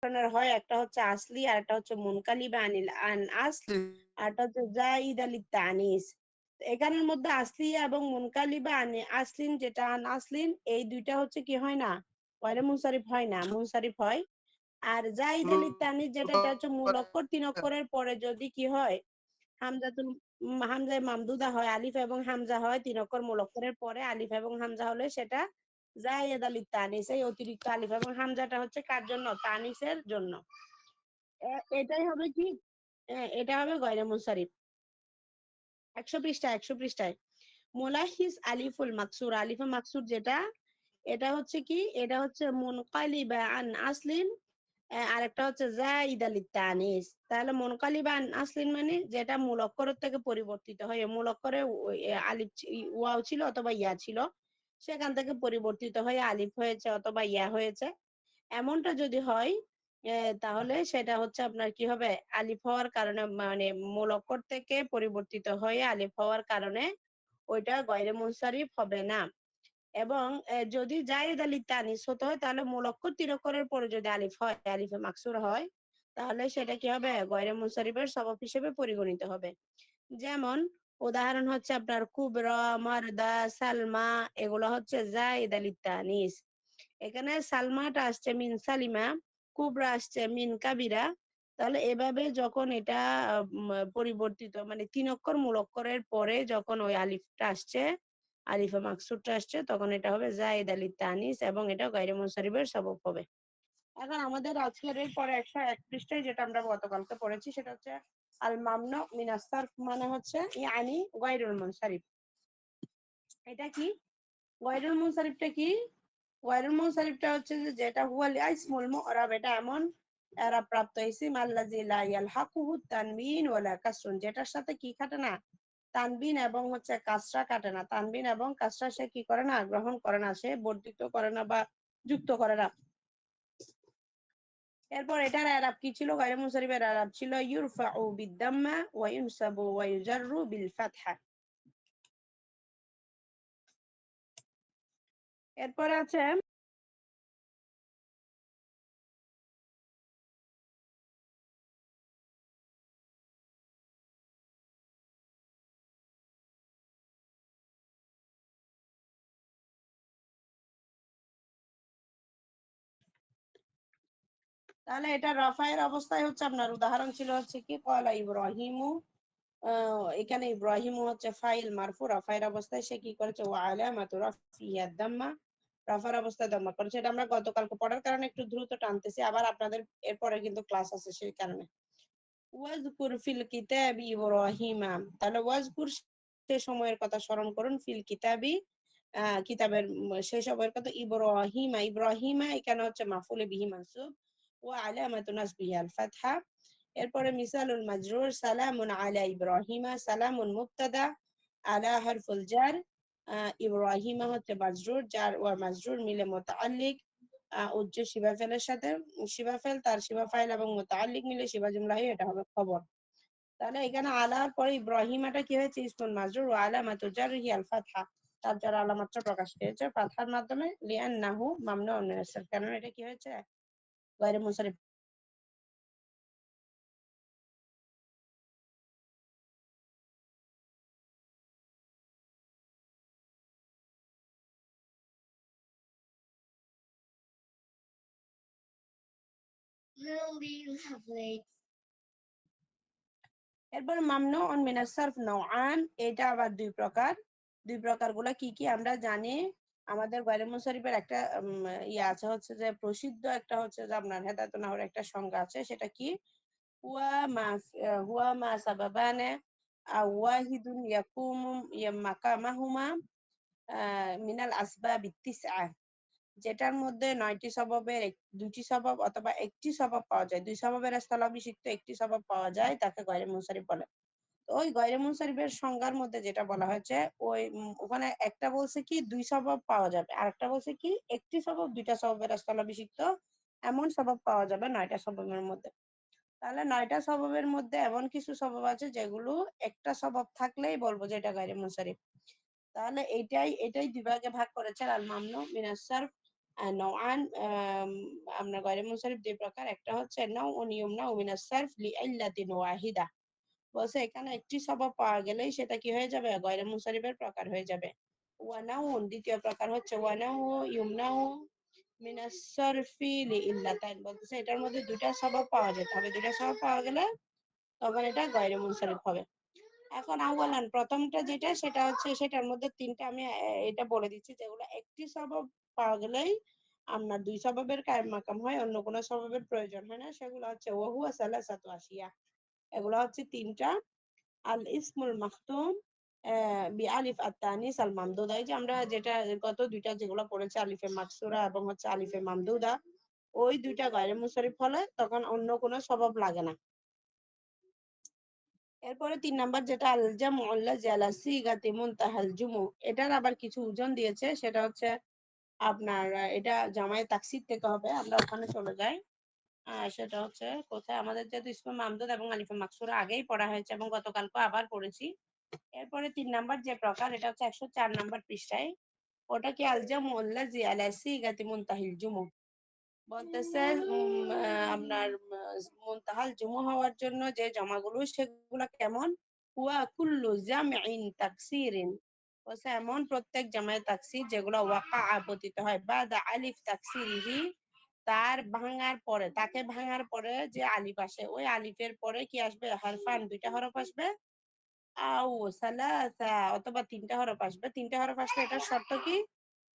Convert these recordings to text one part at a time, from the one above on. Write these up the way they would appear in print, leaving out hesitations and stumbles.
ধরনের হয়, একটা হচ্ছে আসলি আর একটা হচ্ছে মুনকালিবা আনিল আন আসল, আর একটা হচ্ছে জাইদা লিত্তানিস। এখানের মধ্যে আসলিয়া এবং মুনকালিবা আনি আসলিন যেটা আন আসলিন এই দুইটা হচ্ছে কি হয় না, গয়রে মুনসারিফ হয় না, মুনসারিফ হয়। আর জাইদা লিত্তানিস যেটা এটা হচ্ছে মূল অক্ষর ৩ অক্ষরের পরে যদি কি হয় হামজাতুল হামজায়ে মামদুদা হয়, আলিফ এবং হামজা হয় ৩ অক্ষর মূল অক্ষরের পরে আলিফ এবং হামজা হলে সেটা জায়েদা লিত্তানিস। এই অতিরিক্ত আলিফ এবং হামজাটা হচ্ছে কার জন্য? তানিসের জন্য। এটাই হবে কি? এটা হবে গয়রে মুনসারিফ। ১০০ পৃষ্ঠায় ১০০ পৃষ্ঠায়। মুলাহিস আলিফুল মাকসুর, আলিফে মাকসুর যেটা এটা হচ্ছে কি? এটা হচ্ছে মুনকালিবা আন আসলিন, আরেকটা হচ্ছে জাইদা লিত্তানিস। তাহলে মুনকালিবা আন আসলিন মানে যেটা মূল অক্ষরের থেকে পরিবর্তিত হয়। মূল অক্ষরে আলিফ ওয়াও ছিল অথবা ইয়া ছিল। সেখান থেকে পরিবর্তিত হয়ে আলিফ হয়েছে অথবা ইয়া হয়েছে। এমনটা যদি হয় তাহলে সেটা হচ্ছে আপনার কি হবে? আলিফ হওয়ার কারণে মানে মূল অক্ষর থেকে পরিবর্তিত হয়ে আলিফ হওয়ার কারণে ওইটা গয়রে মুনসারিফ হবে না। এবং যদি জায়েদ আলিফ তানিস হতে হয় তাহলে মূল অক্ষর ৩ অক্ষরের পরে যদি আলিফ হয়, আলিফে মাকসুর হয়, তাহলে সেটা কি হবে? গয়রে মুনসারিফের সবব হিসেবে পরিগণিত হবে। যেমন উদাহরণ হচ্ছে আপনার কুবরা, মারদা, সালমা এগুলো হচ্ছে জায়েদ আলিফ তানিস। এখানে সালমাটা আসছে মিন সালিমা, কুবরা আসছে মিন কাবিরা। তাহলে এভাবে যখন এটা পরিবর্তিত মানে ৩ অক্ষর মূল অক্ষরের পরে যখন ওই আলিফটা আসছে, আলিফে মাকসুরটা আসছে, তখন এটা হবে জায়েদ আলিফ তানিস এবং এটা গায়রে মুনসারিফের সবব হবে। এখন আমাদের আজকের এর পরে ১০১ পৃষ্ঠায় যেটা আমরা গতকালকে পড়েছি সেটা হচ্ছে আল মামনু মিনাস সারফ মানে হচ্ছে ইয়ানি গায়রুল মুনসারিফ। এটা কি? গায়রুল মুনসারিফটা কি? গায়রুল মুনসারিফটা হচ্ছে যে যেটা হুয়াল ইসমুল মু'রাব, এটা এমন এরা প্রাপ্ত ইসিম আল্লাযী লা ইয়ালহাকুহু তানবিন ওয়ালা কাসরুন, যেটার সাথে কি খাটে না? তানবিন এবং হচ্ছে কাসরা কাটে না। তানবিন এবং কাসরা সে কি করে না? গ্রহণ করে না, সে বর্ধিত করে না বা যুক্ত করে না। এরপর এটার এরাব কি ছিল? গায়রে মুনসারিফের এরাব ছিল ইউরফাউ বিদ-দাম্মা ওয়া ইউনসাবু ওয়া ইউজাররু বিল ফাতহা। এরপর আছে তাহলে এটা রফায়ের অবস্থায় হচ্ছে আপনার উদাহরণ ছিল হচ্ছে কি ক্বালা ইব্রাহিমু, এখানে ইব্রাহিমু হচ্ছে ফাইল মারফু, রফায়ের অবস্থায় সে কি করেছে? ওয়া আলামাতু রাফিহি আদ-দাম্মা, রফার অবস্থায় দাম্মা করেছে। এটা আমরা গতকালকে পড়ার কারণে একটু দ্রুত টানতেছি, আবার আপনাদের এরপরে কিন্তু ক্লাস আছে সেই কারণে। ওয়াজকুর ফিল কিতাবি ইব্রাহিমা, তাহলে ওয়াজকুর সে সময়ের কথা স্মরণ করুন, ফিল কিতাবি কিতাবের সেই সময়ের কথা, ইব্রাহিমা, ইব্রাহিমা এখানে হচ্ছে মাফুলে বিহি মানসুব, ওয়া আলামাতু নাসবিহি আল ফাতহা। এরপরে মিসালুল মাজরুর সালামুন আলা ইব্রাহিমা, সালামুন মুবতাদা, আলা হারফুল জার, ইব্রাহিমা হচ্ছে মাজরুর, জার ওয়া মাজরুর মিলে মুতাআল্লিক, উজ্জ শিবা ফেলের সাথে, শিবা ফেল তার শিবা ফাইল এবং মুতাআল্লিক মিলে শিবা জুমলা হয়ে এটা হবে খবর। তাহলে এখানে আলার পরে ইব্রাহিমাটা কি হয়েছে? ইসমুল মাজরুর, ওয়া আলামাতু জাররিহি আল ফাতহা, তার যার আলামাতটা প্রকাশ পেয়েছে ফাতহার মাধ্যমে, লিআন্নাহু মামনুউন মিনাস সারফ, কারণ এটা কি হয়েছে? গায়রে মুনসারিফ। এরপর মামনুউন মিনাস সারফ নওআন, এটা আবার দুই প্রকার। দুই প্রকার গুলা কি কি আমরা জানি? আমাদের গায়রে মুনসারিফের একটা ইয়ে আছে হচ্ছে যে প্রসিদ্ধ একটা হচ্ছে যে আপনার হেদায়েতুন নাহর একটা সংজ্ঞা আছে, সেটা কি? হুয়া মা হুয়া মা সাবাবানে আও ওয়াহিদুন ইয়াকুমু মাকামাহুমা মিনাল আসবাব তিসআ, যেটার মধ্যে ৯টি সববের দুটি সবব অথবা একটি সবব পাওয়া যায়, দুই সববের স্থলাভিষিক্ত একটি সবব পাওয়া যায়, তাকে গয়রে মুনসারিফ বলে। তো ওই গয়রে মুনসারিফের সংজ্ঞার মধ্যে যেটা বলা হয়েছে ওই ওখানে একটা বলছে কি দুই সবব পাওয়া যাবে, আর একটা বলছে কি একটি সবব দুইটা সববের স্থলাভিষিক্ত এমন সবব পাওয়া যাবে ৯টা সববের মধ্যে। তাহলে ৯টা সববের মধ্যে এমন কিছু সবব আছে যেগুলো একটা সবব থাকলেই বলবো যে এটা গায়রে মুনসারিফ। তাহলে এটাই দুই ভাগে ভাগ করেছে আল মামনু মিনাস সারফ, নওয়ান আপনার গয়রে মুনসারিফ দুই প্রকার, একটা হচ্ছে নাও ও নিয়ম নাও মিনাস সারফ লিইল্লাতিন ওয়াহিদা, বলছে এখানে একটি সবব পাওয়া গেলেই সেটা কি হয়ে যাবে, গয়রে মুনসারিফের প্রকার হয়ে যাবে। ওয়ানাউন দ্বিতীয় প্রকার হচ্ছে ওয়ানাউ ইউমনাউ মিনাস সারফি লিইল্লাতাইন, বলতেছে এটার মধ্যে দুইটা সবব পাওয়া যেতে হবে, দুইটা সবব পাওয়া গেলে তখন এটা গয়রে মুনসারিফ হবে। এখন আউয়ালান প্রথমটা যেটা সেটা হচ্ছে সেটার মধ্যে তিনটা আমি এটা বলে দিচ্ছি, যেগুলো একটি সবব পাওয়া গেলেই আপনার দুই সববের কায়েম মাকাম হয়, অন্য কোনো সববের প্রয়োজন হয় না, সেগুলো হচ্ছে ওহুয়া সালাসাতু আশিয়া, এগুলো হচ্ছে তিনটা। আল ইসমুল মাখতুম বি আলিফ আত তানিস আল মামদুদা, এই যে আমরা যেটা গত দুইটা যেগুলো পড়েছি আলিফে মাকসুরা এবং হচ্ছে আলিফে মামদুদা, ওই দুইটা গায়রে মুনসারিফ হলে তখন অন্য কোনো সবব লাগে না। এরপরে ৩ নাম্বার যেটা আল জামু আল্লাযী আলা সিগাতি মুনতাহাল জুমু, এটার আবার কিছু ওজন দিয়েছে, সেটা হচ্ছে আপনার এটা জামায়ে তাকসীর থেকে হবে, আমরা ওখানে চলে যাই। সেটা হচ্ছে কোথায়, আমাদের যেহেতু ইসমে মামদুদ এবং আলিফে মাকসুরা আগেই পড়া হয়েছে এবং গতকালকে আবার পড়েছি। এরপরে ৩ নাম্বার যে প্রকার, এটা হচ্ছে ১০৪ নাম্বার পৃষ্ঠায়, ওটা কি আল জামু আল্লাযী আলা সিগাতি মুনতাহিল জুমু, বলতেছে আপনার মুনতাহাল জুমু হওয়ার জন্য যে জমাগুলো সেগুলো কেমন, হুয়া কুল্লু জামইন তাকসিরিন, বলছে এমন প্রত্যেক জামায়ে তাকসির যেগুলো ওয়াকা পতিত হয় বাদা আলিফ তাকসিরিহি, তার ভাঙার পরে, তাকে ভাঙার পরে যে আলিফ আসে ওই আলিফের পরে কি আসবে, হারফান দুইটা হরফ আসবে, আও সালাসা অথবা তিনটা হরফ আসবে, তিনটা হরফ আসলে এটার শর্ত কি,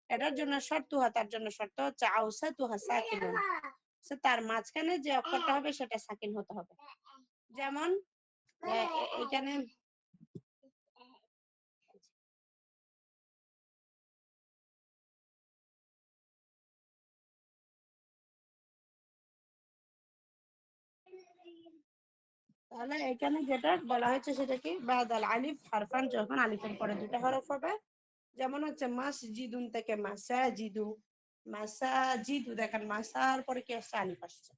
এটার জন্য শর্তুহা, তার জন্য শর্ত হচ্ছে আউসাতুহা সাকিনুন, তার মাঝখানে যে অক্ষরটা হবে সেটা সাকিন হতে হবে। যেমন এখানে তাহলে এখানে যেটা বলা হয়েছে সেটা কি, বাদাল আলিফ হারফান, যখন আলিফের পরে দুটা হরফ হবে, যেমন হচ্ছে মাসজিদুন থেকে মাসাজিদু, মাসাজিদু, দেখেন মাসার পরে কি আসছে, আলিফ আসছে,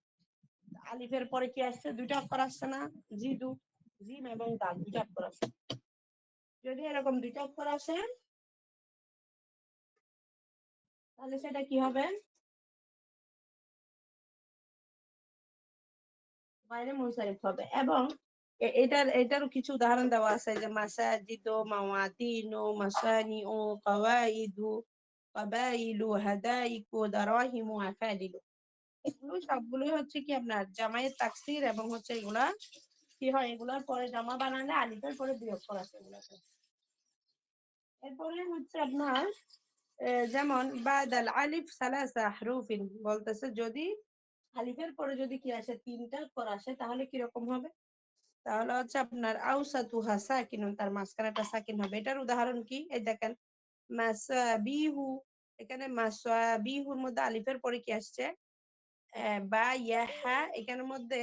আলিফের পরে কি আসছে, দুইটা অক্ষর আসছে না, জিদু, জিম এবং দাল দুইটা অক্ষর আসছে, যদি এরকম দুইটা অক্ষর আসে তাহলে সেটা কি হবে, বাইরে মুনসারিফ হবে। এবং এটারও কিছু উদাহরণ দেওয়া আছে, যে মাসাজিদু মাওয়াতিনু মাসানিউ কাওয়াইদু কাবাইলু হাদাইকু দারাহিমু আফাদিলু, এগুলো সবগুলোই হচ্ছে কি আপনার জামায়ে তাকসির, এবং হচ্ছে এগুলা কি হয়, এগুলার পরে জামা বানালে আলিফের পরে দুই অক্ষর আছে এগুলাতে। এরপরে হচ্ছে আপনার যেমন বাদাল আলিফ সালাসা হরুফিন, বলতেছে যদি আলিফের পরে যদি কি আসে, তিনটা অক্ষর আসে, তাহলে কিরকম হবে, তাহলে হচ্ছে আপনার আউসাতুহা সাকিনুন, তার মাঝখানেটা সাকিন হবে। এটার উদাহরণ কি, এই দেখেন মাসাবিহু, এখানে মাসাবিহুর মধ্যে আলিফের পরে কি আসছে, বা ইয়াহা, এখানের মধ্যে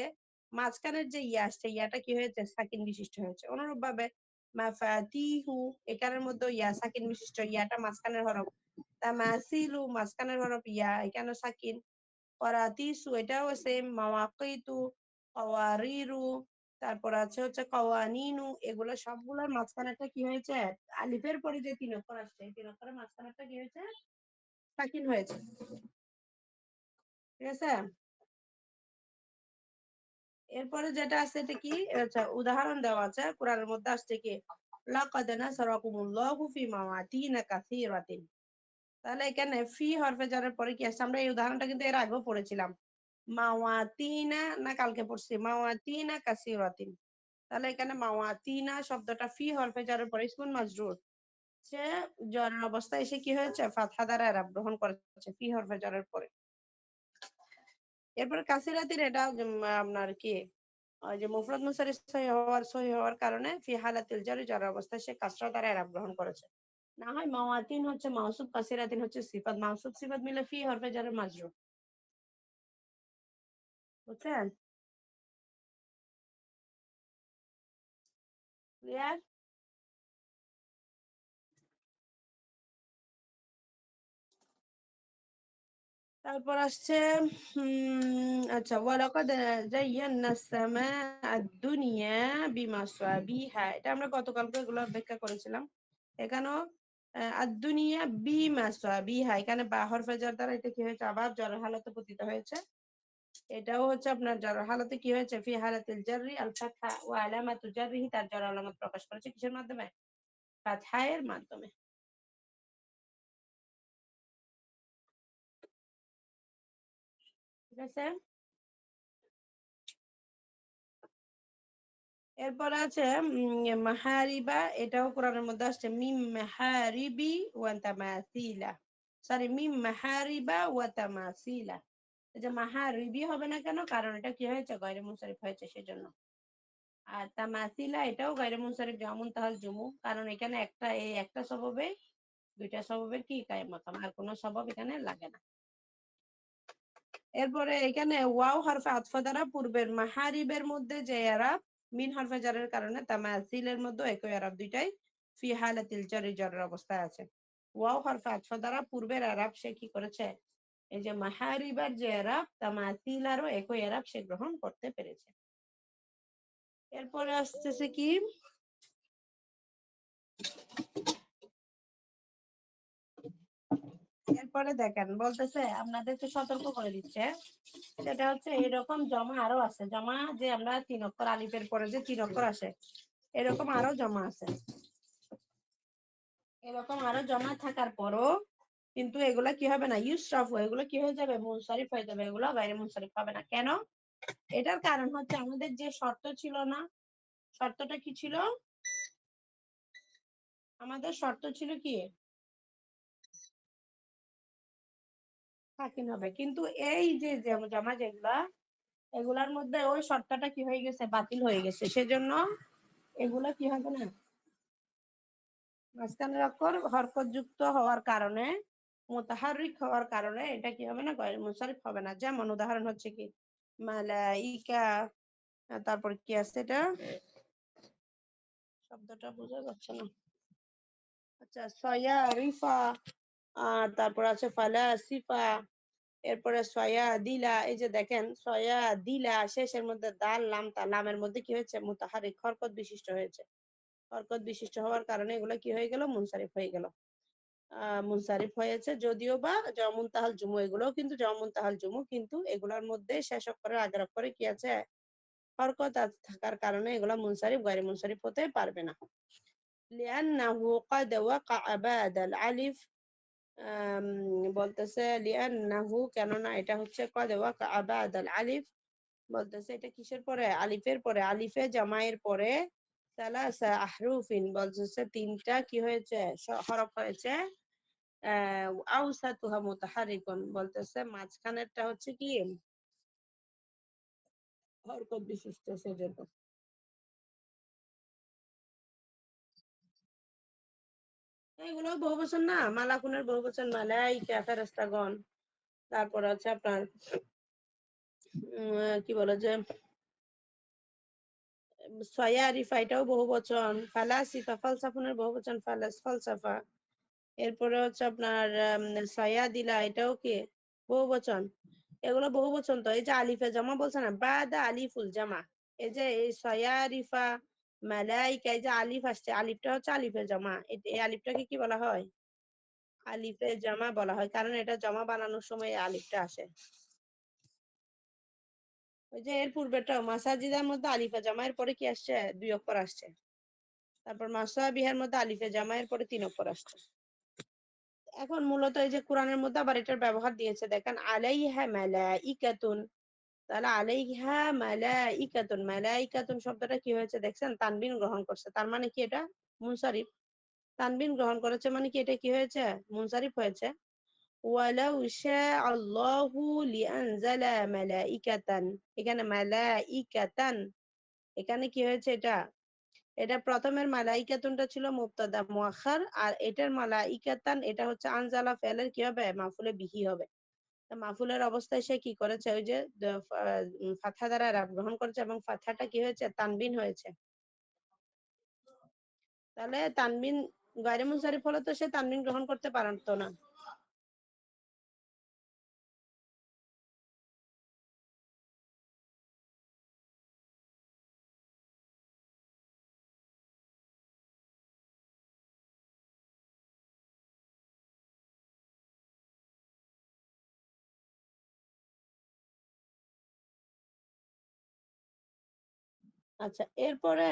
মাঝখানের যে ইয়া আসছে, ইয়াটা কি হয়েছে, সাকিন বিশিষ্ট হয়েছে। অনুরূপ ভাবে মাফাতিহু, এখানের মধ্যে ইয়া সাকিন বিশিষ্ট, ইয়াটা মাঝখানের হরফ, তামাসিলু মাঝখানের হরফ ইয়া, এখানে সাকিন। করাতিসু, এটাও সেম, মাওয়াকিতু, কাওয়ারিরু, তারপর আছে হচ্ছে কাওয়ানিনু, এগুলো সবগুলোর মাঝখানেরটা কি হয়েছে, আলিফের পরে যে তিন অক্ষর আসছে এই তিন অক্ষরের মাঝখানেরটা কি হয়েছে, সাকিন হয়েছে। ঠিক আছে, এরপরে যেটা আছে এটা কি, আচ্ছা উদাহরণ দেওয়া আছে কোরআনের মধ্যে আসছে কি, লাকাদ নাসারাকুমুল্লাহু ফি মাওয়াতিনা কাসীরাতিন, তাহলে এখানে ফি হরফে জারের পরে কি আসছে, আমরা এই উদাহরণটা কিন্তু এর আগেও পড়েছিলাম, মাওয়াতিনা, না কালকে পড়ছি, মাওয়াতিনা কাসীরাতিন, তাহলে এখানে মাওয়াতিনা শব্দটা ফি হরফে জারের পরে ইসমুল মাজরুর, সে জরের অবস্থায় এসে কি হয়েছে, ফাতহা দ্বারা এরাব গ্রহণ করেছে ফি হরফে জারের পরে। এরপর কাসিরাতির এটা আপনার কি, ওই যে মুফরদ মুনসারিফ সহি হওয়ার কারণে ফি হালাতিল জারি jar অবস্থায় সে কাসরা দ্বারা এরাব গ্রহণ করেছে। না হয় মাওয়াতিন হচ্ছে মাউসুফ, কাসিরাতিন হচ্ছে সিফাত, মাউসুফ সিফাত মিলে ফি হরফে জারের মাজরুর, বুঝছেন, ক্লিয়ার। তারপর আসছে আচ্ছা, ওয়ালাকাদ যায়্যানা সামাআ আদ-দুনিয়া বিমাসাবিহা, এটা আমরা গতকালকে এগুলো ব্যাখ্যা করেছিলাম। এখানেও আদ-দুনিয়া বিমাসাবিহা, এখানে বা হরফে জার দ্বারা এটা কি হয়েছে? আবার জরের হালতে পতিত হয়েছে। এটাও হচ্ছে আপনার জরের হালতে কি হয়েছে? ফি হালাতিল জাররি আল ফাতহা ওয়া আলামাতু জাররিহি, তার জর আলামত প্রকাশ করেছে কিসের মাধ্যমে? ফাতহা এর মাধ্যমে। ঠিক আছে? এরপরে আছে মাহারিবা, এটাও কোরআনের মধ্যে আসছে মিম মাহারিবি ওয়া তামাসিলা। সরি, মিম মাহারিবা ওয়া তামাসিলা। এই যে মাহারিবি হবে না কেন? কারণ এটা কি হয়েছে? গয়রে মুনসারিফ হয়েছে সেজন্য। আর তামাসিলা এটাও গয়রে মুনসারিফ জামুন তাহাল জুমু, কারণ এখানে একটা এই একটা সববে দুইটা সববের কি কায়েম মাকাম, আর কোনো সবব এখানে লাগে না। এরপরে এখানে ওয়াও হরফে আতফা দ্বারা পূর্বের মাহারিবের মধ্যে যে এরাব মিন হরফে জারের কারণে তামাসিলের মধ্যে একই এরাব, দুইটাই ফি হালাতিল জারি জারের অবস্থায় আছে। ওয়াও হরফে আতফা দ্বারা পূর্বের এরাব সে কি করেছে? এই যে মাহারিবার যে এরাব তামাসিলারও একই এরাব সে গ্রহণ করতে পেরেছে। এরপরে আসতেছে কি? এরপরে দেখেন বলতেছে, আপনাদেরকে সতর্ক করে দিচ্ছে, সেটা হচ্ছে এরকম জমা আরো আছে। জমা যে আমরা তিন অক্ষর আলিফের পরে যে তিন অক্ষর আসে, এরকম আরো জমা আছে। এরকম আরো জমা থাকার পরও কিন্তু এগুলা কি হবে না? ইউসরাফ, এগুলো কি হয়ে যাবে? মুনসারিফ হয়ে যাবে, এগুলো বাইরে মুনসারিফ হবে না। কেন? এটার কারণ হচ্ছে আমাদের যে শর্ত ছিল না, শর্তটা কি ছিল? আমাদের শর্ত ছিল কি? সাকিন হবে, কিন্তু এই যে জমা যেগুলা, এগুলার মধ্যে ওই শর্তটা কি হয়ে গেছে? বাতিল হয়ে গেছে, সেজন্য এগুলা কি হবে না? মাঝখানের অক্ষর হরকত যুক্ত হওয়ার কারণে, মুতাহারিক হওয়ার কারণে এটা কি হবে না? গয়র মুনসারিফ হবে না। যেমন উদাহরণ হচ্ছে কি? মালাইকা, তারপর কি আছে এটা? শব্দটা বোঝা যাচ্ছে না। আচ্ছা, সয়ারিফা, আর তারপর আছে ফালাসিফা, এরপরে সয়া দিলা। এই যে দেখেন সয়া দিলা শেষের মধ্যে দাল লাম, তা লামের মধ্যে কি হয়েছে? মুতাহারিক হরকত বিশিষ্ট হয়েছে। হরকত বিশিষ্ট হওয়ার কারণে এগুলো কি হয়ে গেল? মুনসারিফ হয়ে গেল। মুনসারিফ হয়েছে, যদিও বা জমুন তাহাল জুমু, এগুলোও কিন্তু জমুন তাহাল জুমু, কিন্তু এগুলোর মধ্যে শেষ অক্ষরের আগের অক্ষরে কি আছে? হরকত থাকার কারণে এগুলা মুনসারিফ গয়রে মুনসারিফ হতে পারবে না। লিআন্নাহু ক্বাদ ওয়াকা'a বা'দাল আলিফ, বলতেছে লিআন্নাহু, কেননা এটা হচ্ছে ক্বাদ ওয়াকা'a বা'দাল আলিফ, বলতেছে এটা কিসের পরে? আলিফের পরে, আলিফে জামায়ের পরে সালাসা আহরুফিন, বলতেছে তিনটা কি হয়েছে? হরফ হয়েছে। আউসাতুহা মুতাহারিকুন, বলতেছে মাঝখানেরটা হচ্ছে কি? হরকত বিশিষ্ট, সেজন্য। এগুলো বহুবচন না, মালাকুনের বহুবচন মালাইকা, ফেরেশতাগণ। তারপর আছে আপনার কি বলে যে সয়ারিফা, এটাও বহুবচন। ফালাসিফা, ফালসাফুনের বহুবচন ফালাস, ফালসাফা। এরপরে হচ্ছে আপনার সয়াদিলা, এটাও কি বহুবচন? এগুলো বহুবচন। তো এই যে আলিফে জামা বলছে না, বাদা আলিফুল জামা, এই যে এই সয়ারিফা মালাইকা, এই যে আলিফ আসছে, আলিফটা হচ্ছে আলিফে জামা। এই আলিফটাকে কি বলা হয়? আলিফে জামা বলা হয়, কারণ এটা জমা বানানোর সময় এই আলিফটা আসে। ওই যে এর পূর্বেটা মাসাজিদার মধ্যে আলিফে জামায়ের পরে কি আসছে? দুই অক্ষর আসছে। তারপর মাসাবিহার মধ্যে আলিফে জামায়ের পরে তিন অক্ষর আসছে। এখন মূলত এই যে কোরআনের মধ্যে আবার এটার ব্যবহার দিয়েছে, দেখেন আলাইহা মালাইকাতুন। তাহলে আলাইহা মালাইকাতুন, মালাইকাতুন শব্দটা কি হয়েছে? দেখছেন তানবিন গ্রহণ করছে, তার মানে কি এটা মুনসারিফ। তানবিন গ্রহণ করেছে মানে কি এটা কি হয়েছে? মুনসারিফ হয়েছে। ওয়ালাউ শাআল্লাহু লিআনজালা মালাইকাতান, এখানে মালাইকাতান, এখানে কি হয়েছে? এটা এটা প্রথমের মালাইকাতুনটা ছিল মুবতাদা মুআখার, আর এটার মালাইকাতান এটা হচ্ছে আনজালা ফেলের কি হবে? মাফুলে বিহি হবে। তা মাফুলের অবস্থায় সে কি করেছে? ওই যে ফাতহা দ্বারা রাব গ্রহণ করেছে, এবং ফাতহাটা কি হয়েছে? তানবিন হয়েছে। তাহলে তানবিন গায়রে মুনসারিফ হলে তো সে তানবিন গ্রহণ করতে পারতো না। আচ্ছা, এরপরে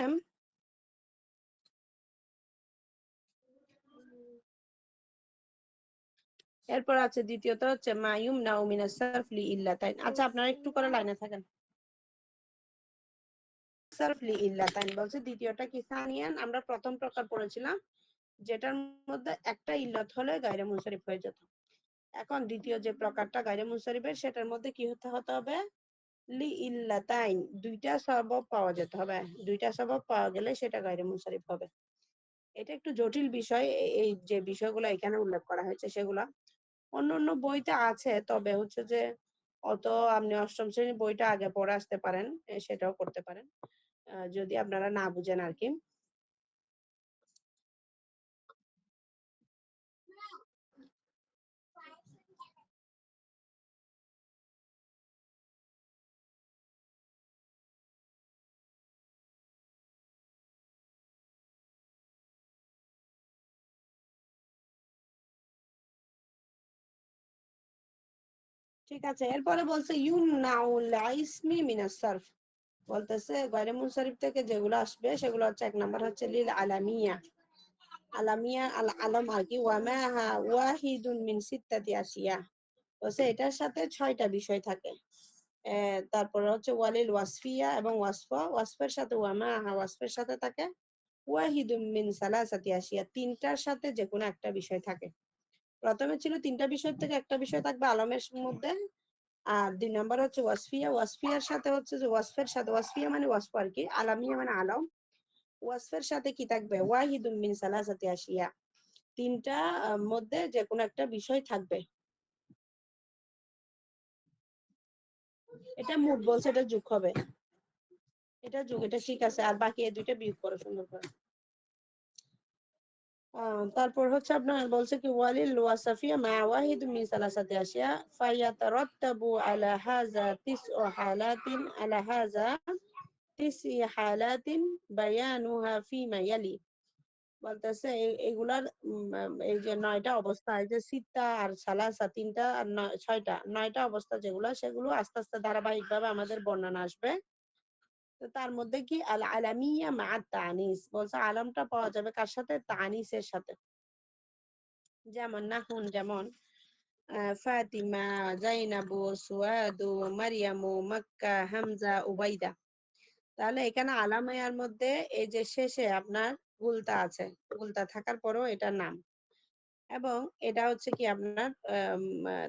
এরপর আছে দ্বিতীয়ত হচ্ছে মায়ুম নাউমিনা সারফ লি ইল্লাতাইন। আচ্ছা, আপনারা একটু করে লাইনে থাকেন। সারফ লি ইল্লাতাইন বলছে দ্বিতীয়টা কি সানিয়ান, আমরা প্রথম প্রকার পড়েছিলাম যেটার মধ্যে একটা ইল্লত হলে গায়রে মুনসারিফ হয়ে যেত। এখন দ্বিতীয় যে প্রকারটা গায়রে মুনসারিফের, সেটার মধ্যে কি হতে হবে, লি ইল্লাতাইন, দুইটা সবব পাওয়া যেতে হবে। দুইটা সবব পাওয়া গেলে সেটা গায়রে মুনসারিফ হবে। এটা একটু জটিল বিষয়। এই যে বিষয়গুলো এখানে উল্লেখ করা হয়েছে সেগুলা অন্য অন্য বইতে আছে, তবে হচ্ছে যে অত আপনি অষ্টম শ্রেণীর বইটা আগে পড়ে আসতে পারেন, সেটাও করতে পারেন যদি আপনারা না বুঝেন আর কি। ঠিক আছে, এরপরে বলছে ইউমনাউল ইসমি মিনাস সারফ, বলতেছে গায়রে মুনসারিফ থেকে যেগুলো আসবে সেগুলো হচ্ছে, এক নাম্বার হচ্ছে লিল আলামিয়া। আলামিয়া আল আলম আর কি, ওয়ামাহা ওয়াহিদুন মিন সিত্তাতি আশিয়া, বলছে এটার সাথে 6টা বিষয় থাকে। তারপরে হচ্ছে ওয়ালিল ওয়াসফিয়া, এবং ওয়াসফের সাথে ওয়ামাহা, ওয়াসফের সাথে থাকে ওয়াহিদুম মিন সালাসাতি আশিয়া, তিনটার সাথে যে কোনো একটা বিষয় থাকে। প্রথমে ছিল তিনটা বিষয় থেকে একটা বিষয় থাকবে আলমের মধ্যে। আর 2 নম্বর হচ্ছে ওয়াসফিয়া, ওয়াসফিয়ার সাথে হচ্ছে যে ওয়াসফের সাথে, ওয়াসফিয়া মানে ওয়াসফ আর কি, আলামিয়া মানে আলম। ওয়াসফের সাথে কি থাকবে, ওয়াহিদুম মিন সালাসাতি আশিয়া, তিনটা মধ্যে যে কোনো একটা বিষয় থাকবে। এটা মুড বলছে, এটা যোগ হবে, এটা যোগ, এটা ঠিক আছে। আর বাকি এই দুইটা বিয়োগ করো সুন্দর করে। তারপর হচ্ছে আপনার বলছে কি ওয়ালিল ওয়াসাফিয়া মা ওয়াহিদ মিন সালাসাতি আশিয়া ফায়াতারাত্তাবু আলা হাযা তিসউ হালাতিন, আলা হাযা তিসই হালাতিন বায়ানুহা ফিমা ইয়ালি, বলতেছে এগুলার এই যে 9টা অবস্থা, এই যে সিত্তা আর সালাসা তিনটা আর 6টা, 9টা অবস্থা যেগুলো, সেগুলো আস্তে আস্তে ধারাবাহিক ভাবে আমাদের বর্ণনা আসবে। তো তার মধ্যে কি আল আলামিয়া মা তানিস, বলছে আলমটা পাওয়া যাবে কার সাথে, তানিসের সাথে। যেমন নাহুন, যেমন ফাতিমা, জাইনাবু, সুয়াদু, মারিয়ামু, মক্কা, হামজা, উবাইদা। তাহলে এখানে আলামায়ার মধ্যে এই যে শেষে আপনার গুলতা আছে, গুলতা থাকার পরেও এটার নাম, এবং এটা হচ্ছে কি আপনার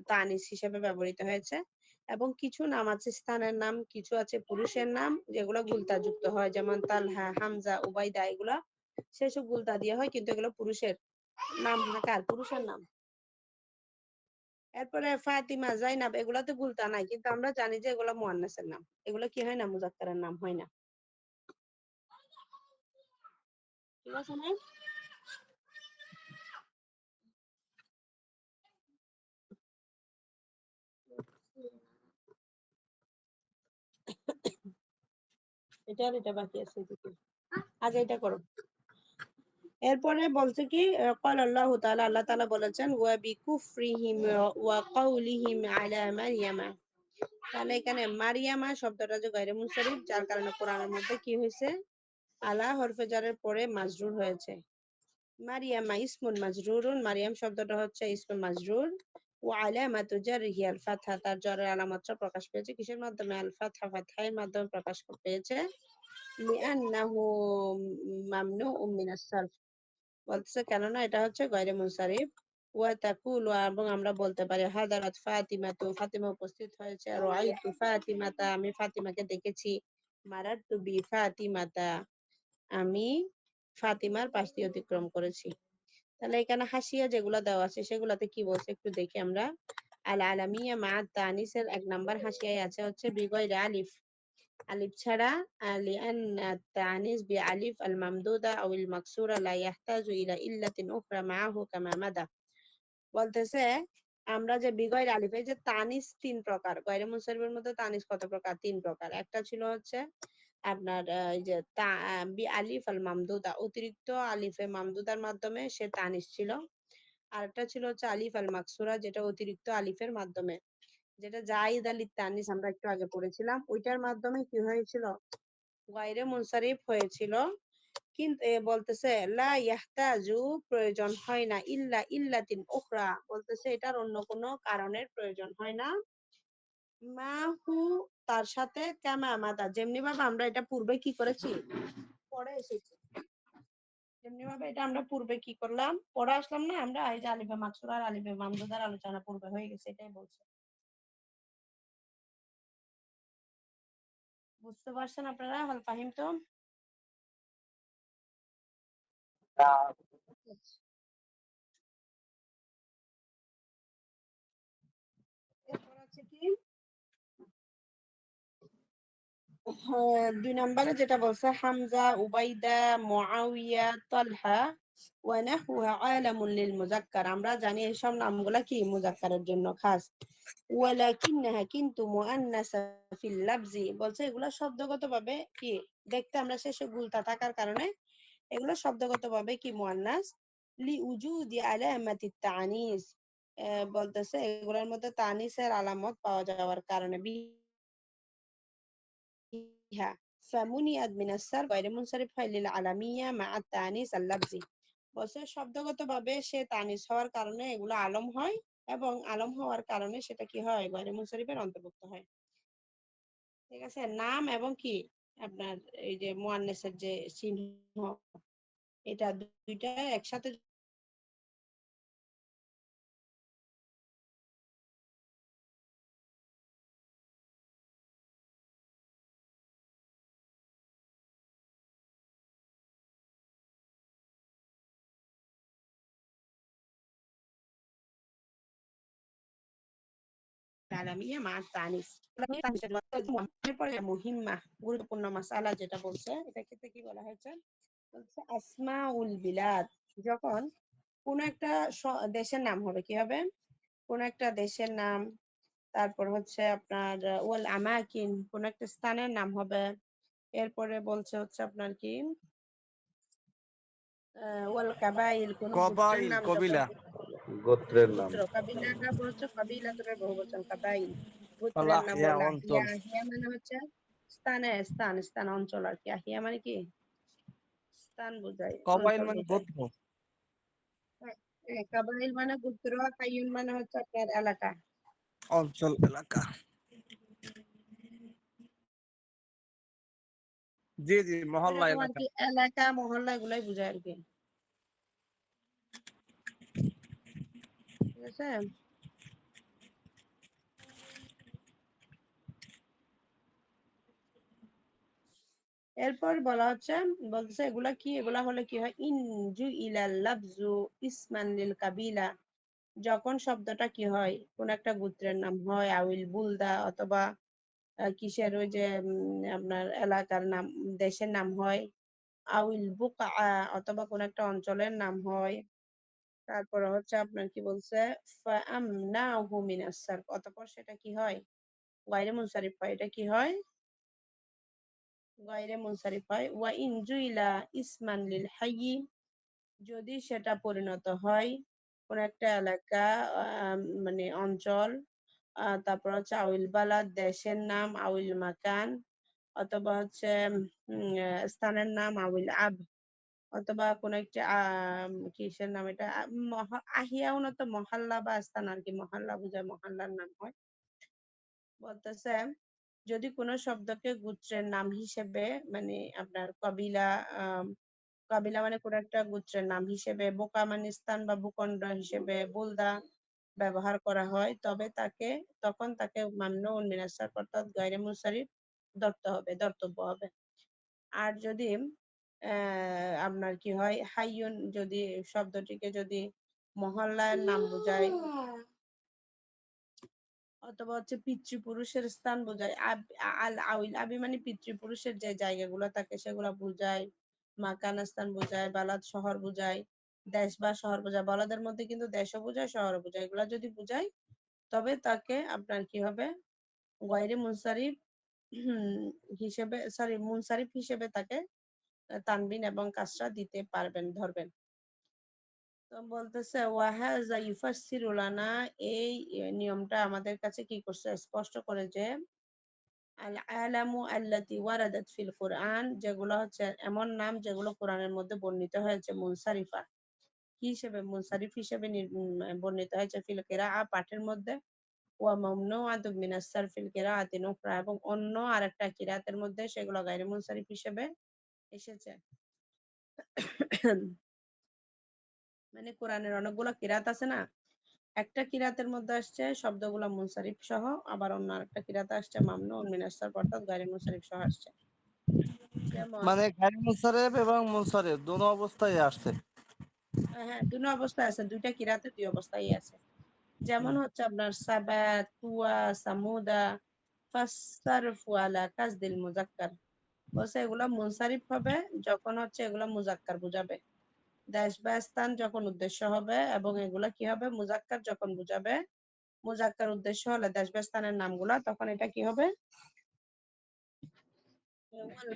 তানিস হিসেবে ব্যবহৃত হয়েছে। এবং কিছু নাম আছে স্থানের নাম, কিছু আছে পুরুষের নাম যেগুলো গুলতা যুক্ত হয়, যেমন তালহা, হামজা, উবাইদা, এগুলা শেষে গুলতা দিয়ে হয়, কিন্তু এগুলো পুরুষের নাম, কার, পুরুষের নাম। এরপরে ফাতিমা, জাইনাব, এগুলাতে গুলতা নাই, কিন্তু আমরা জানি যে এগুলো মুয়ান্নাসের নাম, এগুলো কি হয় না, মুজাক্কারের নাম হয় না। ঠিক আছে না? এটা আর এটা বাকি আছে এদিকে। আগে এটা করো। এরপরে বলছে কি قال الله تعالى, আল্লাহ তাআলা বলেছেন ওয়া বিকুফরিহিম ওয়া কাউলিহিম আলা মারইয়ামা। তাহলে এখানে মারিয়ামা শব্দটা যে গায়রে মুনসারিফ, যার কারণে কোরআনের মধ্যে কি হয়েছে, আলা হরফে জারের পরে মাজরুর হয়েছে। মারিয়ামা ইসমুন মাজরুরুন, মারিয়াম শব্দটা হচ্ছে ইসমুন মাজরুর। ওয়া আলামাতু জাররিহি আল ফাতহা, তার জরের আলামতটা প্রকাশ পেয়েছে কিসের মাধ্যমে, আল ফাতহা, ফাতহার মাধ্যমে প্রকাশ পেয়েছে। লিআন্নাহু মামনুউম মিনাস সারফ, বলতেছে কেননা এটা হচ্ছে গয়রে মুনসারিফ। ওয়া তাকুলু, এবং আমরা বলতে পারি হাদারাত ফাতিমা, তো ফাতিমা উপস্থিত হয়েছে। আর রাআইতু ফাতিমাতা, আমি ফাতিমাকে দেখেছি। মারারতু বি ফাতিমাতা, আমি ফাতিমার পাশ দিয়ে অতিক্রম করেছি। তাহলে এখানে হাসিয়া যেগুলো দেওয়া আছে সেগুলাতে কি বলছে একটু দেখি আমরা। আল আলামিয়া মা তানিসের 1 নাম্বার হাসিয়ায় আছে হচ্ছে বিগয়রে আলিফ, আলিফ ছাড়া। লিআন التعنيس بألف الممدودة أو المكسورة لا يحتاج إلى إلة أخرى معه كما مدى, বলতেছে আমরা যে বিগয়ের আলিফ, এই যে তানিস 3 প্রকার, গয়রে মুনসারিফের মধ্যে তানিস কত প্রকার, 3 প্রকার। একটা ছিল হচ্ছে আপনার এই যে বি আলিফ আল মামদুদা, অতিরিক্ত আলিফে মামদুদার মাধ্যমে সে তানিস ছিল। আর একটা ছিল হচ্ছে আলিফ আল মাকসুরা, যেটা অতিরিক্ত আলিফের মাধ্যমে, যেটা জাইদ আলী তানিস আমরা একটু আগে পড়েছিলাম, ওইটার মাধ্যমে কি হয়েছিল, গায়রে মুনসারিফ হয়েছিল, কিন্তু বলতেছে লা ইয়াহতাজু, প্রয়োজন হয় না, ইল্লা ইল্লাতিন উখরা, বলতেছে এটার অন্য কোনো কারণের প্রয়োজন হয় না, মা হু, তার সাথে, কামা মাতা, যেমনি ভাবে আমরা এটা পূর্বে কি করেছি, পড়ে এসেছি, যেমনি ভাবে এটা আমরা পূর্বে কি করলাম, পড়ে আসলাম না আমরা, এই যে আলিফে মাকসুরা আর আলিফে মামদুদার আলোচনা পূর্বে হয়ে গেছে, এটাই বলছে। বুঝতে পারছেন আপনারা? হাল ফাহিম তো? আচ্ছা, এরপর আছে কি, হ্যাঁ, 2 নম্বরে যেটা বলছে, হামজা, উবাইদা, মুআউইয়া, তালহা ওয়া নাহওয়া আলামুন লিল মুযাক্কার, আমরা জানি এইসব নামগুলা কি মুযাক্কারের জন্য খাস। ওয়ালাকিন্নাহা, কিন্তু মুআন্নাসা ফিল লাফজি, বলছে এগুলা শব্দগতভাবে কি, দেখতে আমরা শেষে গুলতা থাকার কারণে এগুলো শব্দগতভাবে কি মুআন্নাস, লি উজুদি আলামাতিত তানিস, বলতেছে এগুলোর মধ্যে তানিসের আলামত পাওয়া যাওয়ার কারণে, فيها فمنيت من الصرف غير منصرف للعالمية مع التانيث اللفظي, বলছে শব্দগতভাবে সে তানিস হওয়ার কারণে এগুলো আলম হয়, এবং আলম হওয়ার কারণে সেটা কি হয়, গয়রে মুনসারিফের অন্তর্ভুক্ত হয়। ঠিক আছে, নাম এবং কি আপনার এই যে মুআন্নাসের যে চিহ্ন, এটা দুইটা একসাথে আলামিয়া মা তানিস, এরপরে মুহিম্মা, গুরুত্বপূর্ণ মাসালা যেটা বলছে, এটা ক্ষেত্রে কি বলা হয়েছে, বলছে আসমাউল বিলাদ, যখন কোন একটা দেশের নাম হবে, কি হবে, কোন একটা দেশের নাম, তারপর হচ্ছে আপনার ওয়াল আমাকিন, কোন একটা স্থানের নাম হবে, এরপরে বলছে হচ্ছে আপনার কি ওয়াল কাবাইল, কোন গোত্রের কবাইল নাম যখন, কবিলা গোত্রের নাম। গোত্র, কাবিলাটা বলছে কাবিলাতুরের বহুবচন, কাবাইল, হলো গোত্রের নাম আহিয়া বলা, অঞ্চল। আহিয়া, আহিয়া মানে হচ্ছে স্থান অঞ্চল আর কি, আহিয়া মানে কি স্থান বোঝায়, কবাইল অঞ্চল মানে বোঝায়। গোত্র, কাবাইল মানে গোত্র, হাইয়ুন মানে হচ্ছে আপনার এলাকা। অঞ্চল, এলাকা। জি জি, মহল্লা, এরকম আর এলাকা। কি, এলাকা মহল্লা এগুলাই বোঝায় আর কি। ঠিক আছে, এরপর বলা হচ্ছে, বলতেছে এগুলা কি, এগুলা হলে কি হয়, ইনজু ইলাল লাফজু ইসমান লিল কাবিলা, যখন শব্দটা কি হয়, কোন একটা গোত্রের নাম হয়, আউইল বুলদা, অথবা কিসের ওই যে আপনার এলাকার নাম, দেশের নাম হয়, আউইল বুকা, অথবা কোন একটা অঞ্চলের নাম হয়, তারপর হচ্ছে আপনার কি বলছে, ফাআমনাহু মিনাস সারফ, অতঃপর সেটা কি হয়, গায়রে মুনসারিফ হয়, এটা কি হয়, গায়রে মুনসারিফ হয়। ওয়া ইন জুইলা ইসমান লিল হাইয়ি, যদি সেটা পরিণত হয় কোন একটা এলাকা, মানে অঞ্চল, তারপর হচ্ছে আউইল বালাদ, দেশের নাম, আউইল মাকান, অথবা হচ্ছে স্থানের নাম, আউইল আব, অথবা কোন একটা কিসের নাম, এটা আহিয়া উন্নত মহল্লা বা স্থান আর কি, মহল্লা বোঝায়, মহল্লার নাম হয়। বলতেছে যদি কোনো শব্দকে গোত্রের নাম হিসেবে, মানে আপনার কবিলা, কাবিলা মানে কোন একটা গোত্রের নাম হিসেবে, বোকা মানে স্থান বা ভূখণ্ড হিসেবে, বুলদা ব্যবহার করা হয়, তবে তখন তাকে মামনুউন মিনাস সারফ, অর্থাৎ গায়রে মুনসারিফ ধর্তব্য হবে। আর যদি আপনার কি হয়, হাইয়ুন, যদি শব্দটিকে যদি মহল্লার নাম বোঝায়, অথবা হচ্ছে পিতৃপুরুষের স্থান বোঝায়, আল আউল আবি মানে পিতৃপুরুষের যে জায়গাগুলো থাকে সেগুলো বোঝায়, মাকান স্থান বোঝায়, বালাদ শহর বোঝায়, দেশ বা শহর বোঝায়, বলাদের মধ্যে কিন্তু দেশও বোঝায়, শহরও বোঝায়, এগুলা যদি বোঝায় তবে তাকে আপনার কি হবে, গয়রে মুনসারিফ হিসেবে, সরি মুনসারিফ হিসেবে তাকে তানবিন এবং কাসরা দিতে পারবেন, ধরবেন। তো বলতেছে ওয়াহাজা ইউফাসসিরু লানা, এই নিয়মটা আমাদের কাছে কি করছে, স্পষ্ট করে যে আল আলামু আল্লাতি ওয়ারাদাত ফিল কুরআন, যেগুলো হচ্ছে এমন নাম যেগুলো কোরআনের মধ্যে বর্ণিত হয়েছে মুনসারিফা, কি হিসেবে মুনসারিফ হিসেবে বর্ণিত হয়েছে ফিল কিরাআ পাঠের মধ্যে, ওয়া মামনুআতুম মিনাস সারফিল কিরাআতিন উখরা, এবং অন্য আরেকটা কিরাতের মধ্যে সেগুলো গায়রে মুনসারিফ হিসেবে এসেছে। মানে কোরআনের অনেকগুলো কিরাত আছে না, একটা কিরাতের মধ্যে আসছে শব্দগুলো মুনসারিফ সহ, আবার অন্য আরেকটা কিরাতে আসছে মামনু মিনাস সারফ অর্থাৎ গায়রে মুনসারিফ সহ আসছে। যেমন মানে গায়রে মুনসারিফ এবং মুনসারিফ দোনো অবস্থায় আসছে। হ্যাঁ, দুটো অবস্থায় আছে, দুইটা কিরাতে দুই অবস্থায় আছে। যেমন হচ্ছে আপনার সাবাত, তুয়া, সামুদা, ফাসসারফু আলা কাসদিল মুজাক্কার, বলছে এগুলা মুনসারিফ হবে যখন হচ্ছে এগুলা মুজাক্কার বুঝাবে, দেশ বা স্থান যখন উদ্দেশ্য হবে, এবং এগুলা কি হবে মুজাক্কার যখন বুঝাবে, মুজাক্কার উদ্দেশ্য হলে দেশ বা স্থানের নামগুলা, তখন এটা কি হবে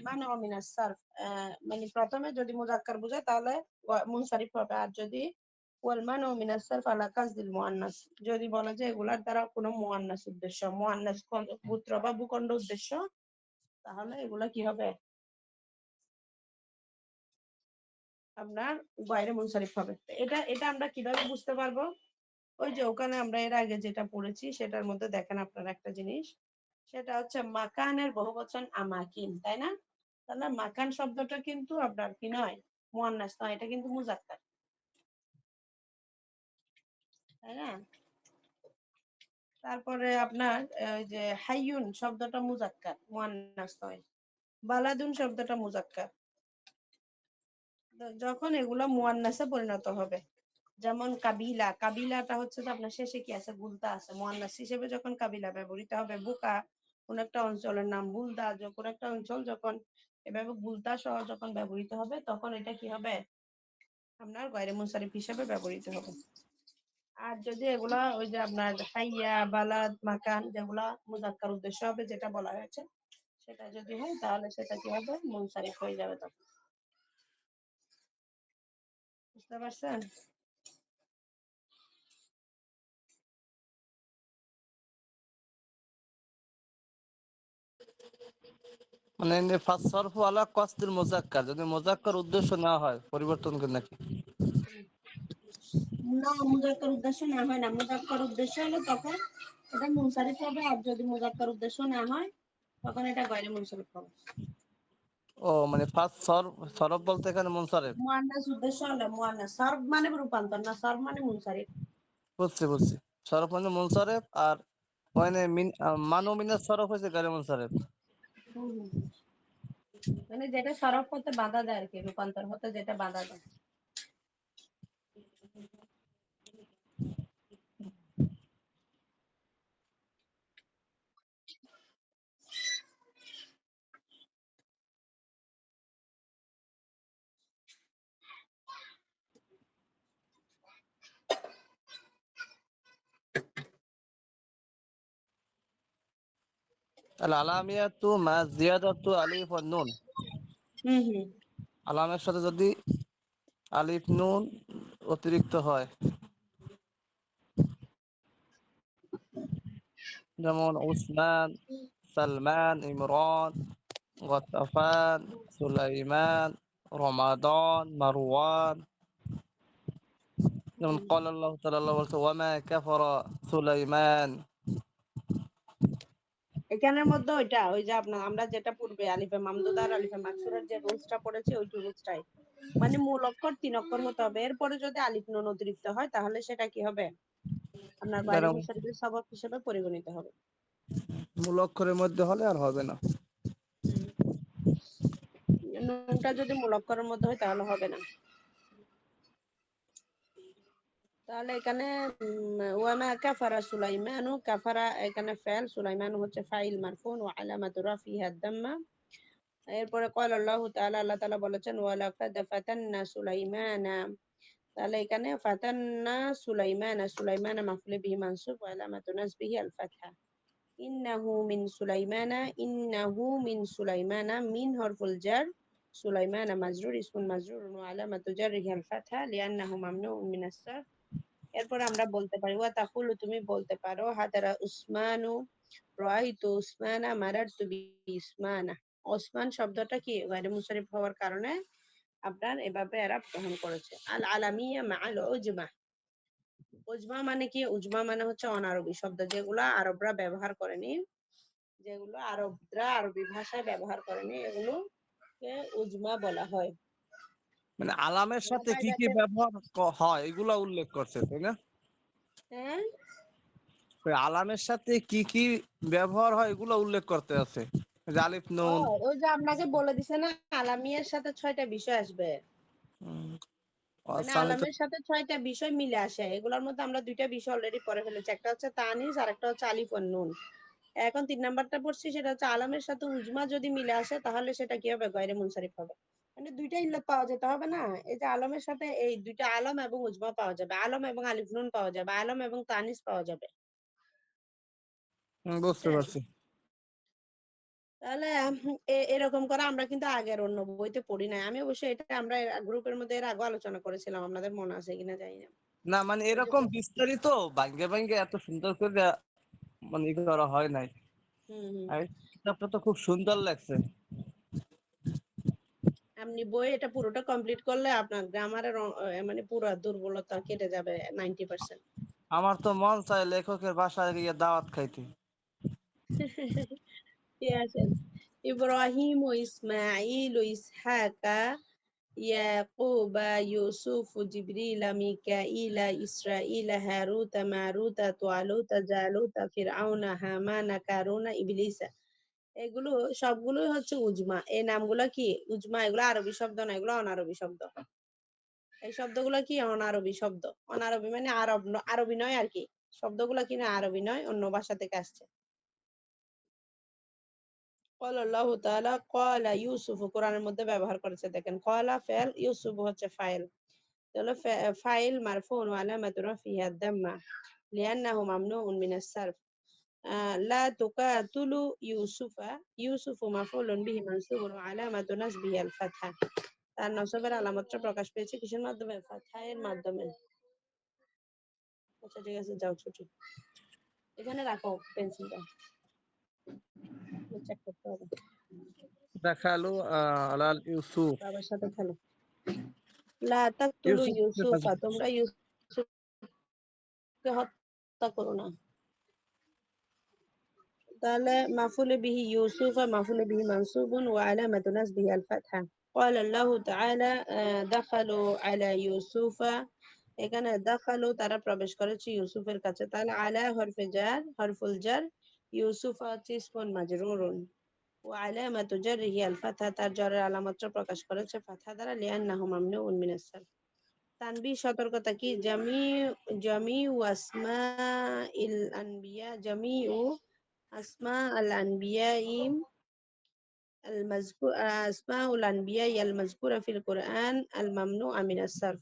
মানে অমিনাস সারফ, মানে প্রথমে যদি মুজাক্কার বুঝায় তাহলে মুনসারিফ হবে, আর যদি ওয়াল মানউ মিনাস সারফ আলা কাসদিল মুআন্নাস, যদি বলা যায় এগুলার দ্বারা কোনো মুআন্নাস উদ্দেশ্য, মুআন্নাস পুত্র বা ভূখণ্ড উদ্দেশ্য, তাহলে এগুলা কি হবে আপনার বাইরে মুনসারিফ হবে। তো এটা এটা আমরা কিভাবে বুঝতে পারবো? ওই যে ওখানে আমরা এর আগে যেটা পড়েছি সেটার মধ্যে দেখেন আপনার একটা জিনিস, সেটা হচ্ছে মাকানের বহুবচন আমাকিন, তাই না? তাহলে মাকান শব্দটা কিন্তু আপনার কি নয়, মুয়ান্নাস নয়, এটা কিন্তু মুজাক্কার, তাই না? তারপরে আপনার ওই যে হাইয়ুন শব্দটা মুজাক্কার, মুয়ান্নাস নয়। বালাদুন শব্দটা মুজাক্কার। তো যখন এগুলো মুয়ান্নাসে পরিণত হবে, যেমন কাবিলা, কাবিলাটা হচ্ছে যে আপনার শেষে কি আছে, গুলতা আছে, মুয়ান্নাস হিসেবে যখন কাবিলা ব্যবহৃত হবে, বুকা কোন একটা অঞ্চলের নাম, বুলদা কোন একটা অঞ্চল যখন এভাবে গুলতা সহ যখন ব্যবহৃত হবে, তখন এটা কি হবে আপনার গায়রে মুনসারিফ হিসেবে ব্যবহৃত হবে। আর যদি এগুলা ওই যে আপনার হাইয়া, বালাদ, মাকান যেগুলা মুজাক্কার উদ্দেশ্য হবে যেটা বলা হয়েছে, সেটা যদি হয় তাহলে সেটা কি হবে মুনসারিফ হয়ে যাবে তখন। বুঝতে পারছেন? মানে ফাসসারফু আলা কাসদিল মুজাক্কার, যদি মুজাক্কার উদ্দেশ্য না হয় পরিবর্তন করে নাকি? না, মুজাক্কার উদ্দেশ্য না হয় না, মুজাক্কার উদ্দেশ্য হলে তখন এটা মুনসারিফ হবে, আর যদি মুজাক্কার উদ্দেশ্য না হয় তখন এটা গায়রে মুনসারিফ হবে। ও মানে ফার্স্ট সরফ বলতে এখানে মুনসারিফ। মুয়ান্নাস উদ্দেশ্য হলে মুয়ান্নাস, সরফ মানে রূপান্তর না, সরফ মানে মুনসারিফ। বুঝছি বুঝছি। সরফ মানে মুনসারিফ, আর ওখানে মানো মিনাস সরফ হয়েছে গায়রে মুনসারিফ। হুম হুম হুম। মানে যেটা সরফ হতে বাধা দেয় আর কি, রূপান্তর হতে যেটা বাধা দেয়। আল আলামিয়াতু মা জিয়াদাতু আলিফ ওয়ান নুন, হুম হুম। আলামের সাথে যদি আলিফ নুন অতিরিক্ত হয়, যেমন উসমান, সালমান, ইমরান, গতফান, সুলাইমান, রমাদান, মারওয়ান। যেমন হুম। قال الله تعالى আল্লাহ বলছে ওয়ামা কাফারা সুলাইমান। এখানের মধ্যে ওইটা ওই যে আপনার আমরা যেটা পূর্বে আলিফে মামদুদার আলিফে মাকসুরের যে রুলসটা পড়েছি ওই রুলসটাই, মানে মূল অক্ষর 3 অক্ষর হতে হবে, এরপরে যদি আলিফ নুন অতিরিক্ত হয় তাহলে সেটা কি হবে আপনার বাইরে এরকম মুনসারিফের সবক হিসেবে পরিগণিত হবে। মূল অক্ষরের মধ্যে হলে আর হবে না। হুম। নুনটা যদি মূল অক্ষরের মধ্যে হয় তাহলে হবে না। তাহলে এখানে ওয়ামা কাফারা সুলাইমানু, কাফারা এখানে ফেল, সুলাইমান হচ্ছে ফাইল মারফুন, ওয়া আলামাতু রাফিহা দাম্মা। এরপরে ক্বালা আল্লাহু তাআলা, আল্লাহ তাআলা বলেছেন ওয়ালাকাদ ফাতান্না সুলাইমানা, তাহলে এখানে ফাতান্না সুলাইমানা, সুলাইমানা মাফউল বিহি মানসুব ওয়া আলামাতু নাসবিহি আল ফাতহা। ইন্নাহু মিন সুলাইমানা, ইন্নাহু মিন সুলাইমানা, মিন হরফুল জার, সুলাইমানা মাজরুর, ইসমুন মাজরুর ওয়া আলামাতু জাররিহি আল ফাতহা লিআন্নাহু মামনুউন মিনাস সারফ। এরপর আমরা বলতে পারি ওয়া তাকুলু, তুমি বলতে পারো হাদারা উসমানু, রাআইতু উসমানা মারারতু বিউসমানা। ওসমান শব্দটা কি গায়রে মুনসারিফ হওয়ার কারণে আপনার এভাবে এরা গ্রহণ করেছে। আল আলামিয়া মাআল উজমা। উজমা মানে কি? উজমা মানে হচ্ছে অনারবি শব্দ যেগুলা আরবরা ব্যবহার করেনি, যেগুলো আরবরা আরবি ভাষায় ব্যবহার করেনি এগুলোকে উজমা বলা হয়। মানে আলামের সাথে ওলামা কি কি এটাকে ব্যবহার হয় এগুলা উল্লেখ করছে, তাই না? হ্যাঁ ওই আলামের সাথে কি কি ব্যবহার হয় এগুলো উল্লেখ করতে আছে, যে আলিফ নুন। ওই যে আপনাকে বলে দিছে না আলামিয়ার সাথে 6টা বিষয় আসবে। উম, মানে আসামি তো। আলামের সাথে 6টা বিষয় মিলে আসে। এগুলোর মধ্যে আমরা 2টা বিষয় অলরেডি পড়ে ফেলেছি। একটা হচ্ছে তানিস আর একটা হচ্ছে আলিফ ওয়ান নুন। এখন 3 নাম্বারটা পড়ছি সেটা হচ্ছে আলামের সাথে উজমা যদি মিলে আসে তাহলে সেটা কি হবে? গয়রে মুনসারিফ হবে। মানে 2টা ইল্লাত পাওয়া যেতে হবে না? এই যে আলমের সাথে এই 2টা আলম এবং উজমা পাওয়া যাবে। আলম এবং আলিফ নুন পাওয়া যাবে। আলম এবং তানিস পাওয়া যাবে। বুঝতে বুঝছেন? পারছি। তাহলে এরকম করে আমরা কিন্তু আগের অন্য বইতে পড়ি নাই। আমি অবশ্যই এটা আমরা গ্রুপের মধ্যে এর আগে আলোচনা করেছিলাম। আপনাদের মনে আছে কিনা জানি না। না মানে ওই যে এরকম বিস্তারিত ভাঙ্গে ভাঙ্গে এত সুন্দর করে মানে ই করা হয় নাই। হুম হুম। আর কিতাবটা তো খুব সুন্দর লাগছে। আপনি বই এটা পুরোটা কমপ্লিট করলে আপনার গ্রামারের মানে পুরো দুর্বলতা কেটে যাবে 90%। আমার তো মন চায় লেখকের বাসায় গিয়ে দাওয়াত খাইতে। ঠিক আছে। ইব্রাহিম ও ইসমাঈল ও ইসহাকা يعقوب يوسف جبريل ميكائيل إسرائيل هاروت ماروت طالوت জালুত ফিরআউন হামান কারুন ইবলিস। এগুলো সবগুলোই হচ্ছে উজমা। এই নামগুলো কি উজমা? এগুলো আরবি শব্দ না, এগুলো অনারবি শব্দ। এই শব্দগুলো কি অনারবি শব্দ। অনারবি মানে আরবি নয় আর কি। শব্দগুলো কি না আরবি নয়, অন্য ভাষা থেকে আসছে। قال الله تعالى قال ইউসুফ কোরআনের মধ্যে ব্যবহার করেছে দেখেন। কলা ফেল, ইউসুফ হচ্ছে ফাইল। তাহলে ফাইল মারফুন ওয়া আলামাতু রাফিহি আদ-দাম্মা লিআন্নাহু মামনুউন মিনাস সারফ। লা তুকাতুলু ইউসুফা, ইউসুফু মাফউলুন বিহি মানসুবুন ওয়া আলামাতু নাসবিহি আল-ফাতহা। তার নসবের আলামতটা প্রকাশ পেয়েছে কিসের মাধ্যমে? ফাতহা এর মাধ্যমে। আচ্ছা ঠিক আছে, যাও ছুটি। এখানে রাখো পেন্সিলটা, চেক করতে হবে। দেখালো আলাল ইউসুফ। বাবার সাথে খেলো। লা তাকতুলু ইউসুফ ইউসুফা, তোমরা ইউসুফকে হত্যা করো না। তাহলে মাফুলে বিহি ইউসুফ মাফুলে বিহি মানসুবুন ওয়া আলামাতু নাসবিহি আল ফাতহা। قال الله تعالى دخلوا على يوسف। এখানে দাখালু তারা প্রবেশ করেছে ইউসুফের কাছে। তাহলে আলা হরফে জার, হরফুল জার। ইউসুফ হচ্ছে ইসমুন মাজরুরুন ওয়া আলামাতু জাররিহি আল ফাতহা, তার জরের আলামতটা প্রকাশ করেছে ফাতহা দ্বারা লিআন্নাহু মামনুউন মিনাস সারফ। তানবীহ সতর্কতা কি? জামিউ আসমাইল আনবিয়া, জামিউ আসমা আল আনবিয়াইম আল মাযকুর, আসমাউল আনবিয়া আল মাযকুরা ফিল কোরআন আল মামনুআ মিনাস সারফ।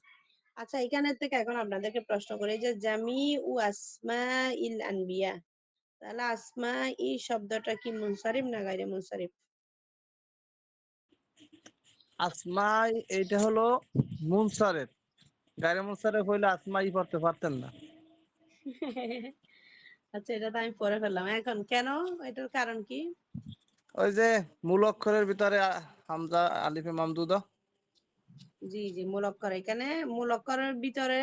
আচ্ছা এখানে থেকে এখন আপনাদেরকে প্রশ্ন করি যে জামিউ আসমাইল আনবিয়া, তাহলে আসমা ই শব্দটা কি মুনসারিফ না গায়রে মুনসারিফ? আসমাই এইটা হলো মুনসারেফ। গায়রে মুনসারেফ হইলে আসমাই পড়তে পারতেন না। আচ্ছা এটা তো আমি পড়ে ফেললাম। এখন কেন? এটার কারণ কি? ওই যে মূল অক্ষরের ভিতরে হামজা আলিফে মামদুদা। জি জি, মূলক্ষর এখানে মূলক্ষরের ভিতরে,